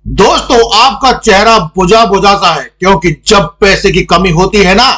दोस्तों, आपका चेहरा बुझा बुझा सा है, क्योंकि जब पैसे की कमी होती है ना,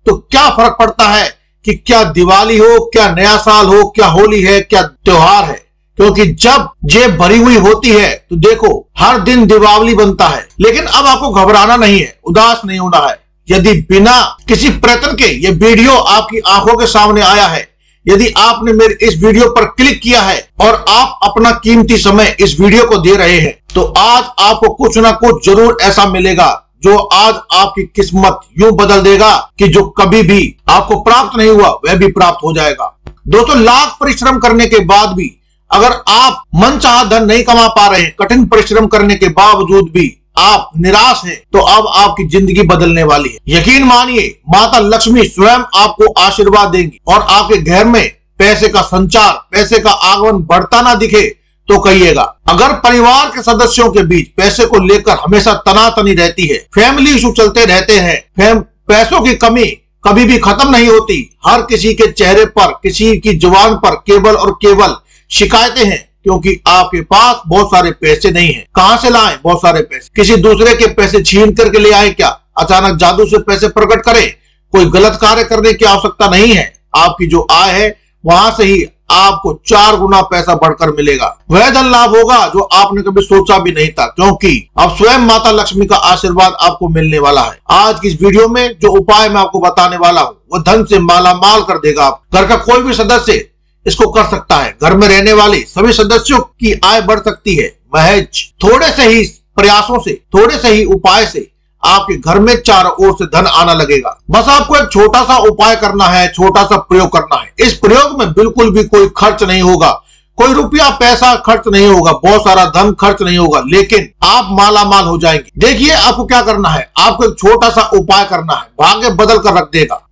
तो क्या फर्क पड़ता है कि क्या दिवाली हो, क्या नया साल हो, क्या होली है, क्या त्योहार है। क्योंकि जब जेब भरी हुई होती है तो देखो हर दिन दीपावली बनता है। लेकिन अब आपको घबराना नहीं है, उदास नहीं होना है। यदि बिना किसी प्रयत्न के ये वीडियो आपकी आंखों के सामने आया है, यदि आपने मेरे इस वीडियो पर क्लिक किया है और आप अपना कीमती समय इस वीडियो को दे रहे हैं, तो आज आपको कुछ ना कुछ जरूर ऐसा मिलेगा जो आज आपकी किस्मत यूं बदल देगा कि जो कभी भी आपको प्राप्त नहीं हुआ वह भी प्राप्त हो जाएगा। दोस्तों, लाख परिश्रम करने के बाद भी अगर आप मनचाहा धन नहीं कमा पा रहे हैं, कठिन परिश्रम करने के बावजूद भी आप निराश हैं, तो अब आपकी जिंदगी बदलने वाली है। यकीन मानिए, माता लक्ष्मी स्वयं आपको आशीर्वाद देंगी और आपके घर में पैसे का संचार, पैसे का आगमन बढ़ता ना दिखे तो कहिएगा। अगर परिवार के सदस्यों के बीच पैसे को लेकर हमेशा तनातनी रहती है, फैमिली इशू चलते रहते हैं, पैसों की कमी कभी भी खत्म नहीं होती, हर किसी के चेहरे पर, किसी की जुबान पर केवल और केवल शिकायतें हैं, क्योंकि आपके पास बहुत सारे पैसे नहीं हैं। कहां से लाएं बहुत सारे पैसे? किसी दूसरे के पैसे छीन करके ले आए क्या? अचानक जादू से पैसे प्रकट करें? कोई गलत कार्य करने की आवश्यकता नहीं है। आपकी जो आय है वहां से ही आपको 4 गुना पैसा बढ़कर मिलेगा। वह धन लाभ होगा जो आपने कभी सोचा भी नहीं था, क्योंकि अब स्वयं माता लक्ष्मी का आशीर्वाद आपको मिलने वाला है। आज की इस वीडियो में जो उपाय मैं आपको बताने वाला हूँ वह धन से मालामाल कर देगा। घर का कोई भी सदस्य इसको कर सकता है। घर में रहने वाले सभी सदस्यों की आय बढ़ सकती है। महज थोड़े से ही प्रयासों से, थोड़े से ही उपाय से आपके घर में चारों ओर से धन आना लगेगा। बस आपको एक छोटा सा उपाय करना है, छोटा सा प्रयोग करना है। इस प्रयोग में बिल्कुल भी कोई खर्च नहीं होगा, कोई रुपया पैसा खर्च नहीं होगा, बहुत सारा धन खर्च नहीं होगा, लेकिन आप मालामाल हो जाएंगे। देखिए आपको क्या करना है, आपको एक छोटा सा उपाय करना है, भाग्य बदल कर रख देगा।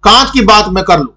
कांच की बात मैं कर लूं,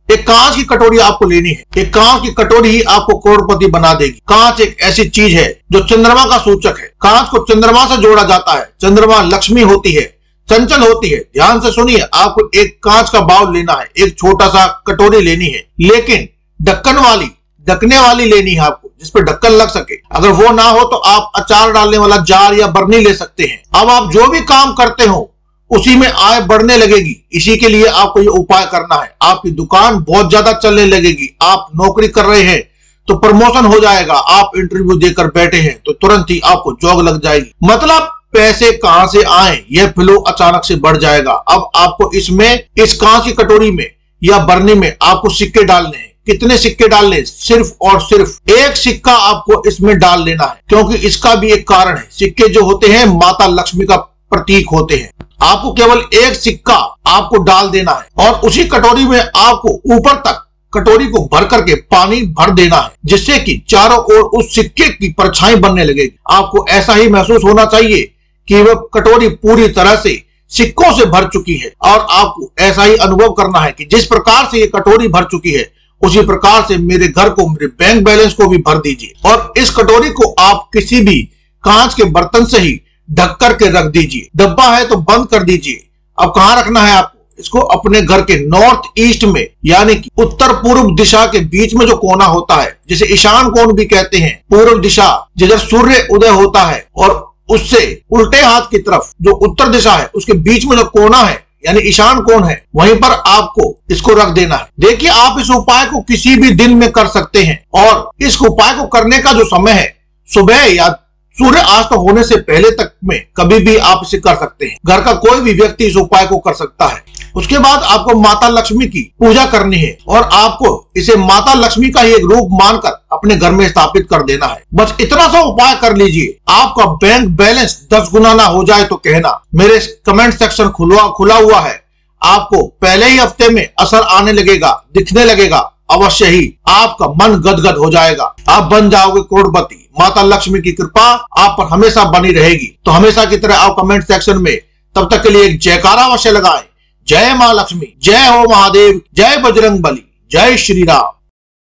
एक कांच की कटोरी आपको लेनी है। एक कांच की कटोरी ही आपको करोड़पति बना देगी। कांच एक ऐसी चीज है जो चंद्रमा का सूचक है। कांच को चंद्रमा से जोड़ा जाता है। चंद्रमा लक्ष्मी होती है, चंचल होती है। ध्यान से सुनिए, आपको एक कांच का बाउल लेना है, एक छोटा सा कटोरी लेनी है, लेकिन ढकने वाली लेनी है आपको, जिस पर ढक्कन लग सके। अगर वो ना हो तो आप अचार डालने वाला जार या बरनी ले सकते हैं। अब आप जो भी काम करते हो उसी में आय बढ़ने लगेगी। इसी के लिए आपको ये उपाय करना है। आपकी दुकान बहुत ज्यादा चलने लगेगी। आप नौकरी कर रहे हैं तो प्रमोशन हो जाएगा। आप इंटरव्यू देकर बैठे हैं तो तुरंत ही आपको जॉब लग जाएगी। मतलब पैसे कहां से आए यह फ्लो अचानक से बढ़ जाएगा। अब आपको इसमें, इस कांच की कटोरी में या बरनी में आपको सिक्के डालने हैं। कितने सिक्के डालने? सिर्फ और सिर्फ एक सिक्का आपको इसमें डाल लेना है, क्योंकि इसका भी एक कारण है। सिक्के जो होते हैं माता लक्ष्मी का प्रतीक होते हैं। आपको केवल एक सिक्का आपको डाल देना है और उसी कटोरी में आपको ऊपर तक कटोरी को भर करके पानी भर देना है, जिससे कि चारों ओर उस सिक्के की परछाई बनने लगेगी। आपको ऐसा ही महसूस होना चाहिए कि वह कटोरी पूरी तरह से सिक्कों से भर चुकी है, और आपको ऐसा ही अनुभव करना है कि जिस प्रकार से ये कटोरी भर चुकी है उसी प्रकार से मेरे घर को, मेरे बैंक बैलेंस को भी भर दीजिए। और इस कटोरी को आप किसी भी कांच के बर्तन से ही ढक करके रख दीजिए। डब्बा है तो बंद कर दीजिए। अब कहां रखना है आपको? इसको अपने घर के नॉर्थ ईस्ट में, यानी कि उत्तर पूर्व दिशा के बीच में जो कोना होता है, जिसे ईशान कोण भी कहते हैं, पूर्व दिशा जिधर सूर्य उदय होता है, और उससे उल्टे हाथ की तरफ जो उत्तर दिशा है उसके बीच में जो कोना है यानी ईशान कोण है, वहीं पर आपको इसको रख देना है। देखिए, आप इस उपाय को किसी भी दिन में कर सकते हैं, और इस उपाय को करने का जो समय है सुबह या सूर्य अस्त होने से पहले तक में कभी भी आप इसे कर सकते हैं। घर का कोई भी व्यक्ति इस उपाय को कर सकता है। उसके बाद आपको माता लक्ष्मी की पूजा करनी है और आपको इसे माता लक्ष्मी का ही एक रूप मानकर अपने घर में स्थापित कर देना है। बस इतना सा उपाय कर लीजिए, आपका बैंक बैलेंस 10 गुना ना हो जाए तो कहना। मेरे कमेंट सेक्शन खुला हुआ है। आपको पहले ही हफ्ते में असर आने लगेगा, दिखने लगेगा। अवश्य ही आपका मन गदगद हो जाएगा। आप बन जाओगे करोड़पति। माता लक्ष्मी की कृपा आप पर हमेशा बनी रहेगी। तो हमेशा की तरह आप कमेंट सेक्शन में तब तक के लिए एक जयकारा अवश्य लगाएं। जय मां लक्ष्मी, जय हो महादेव, जय बजरंग बली, जय श्री राम।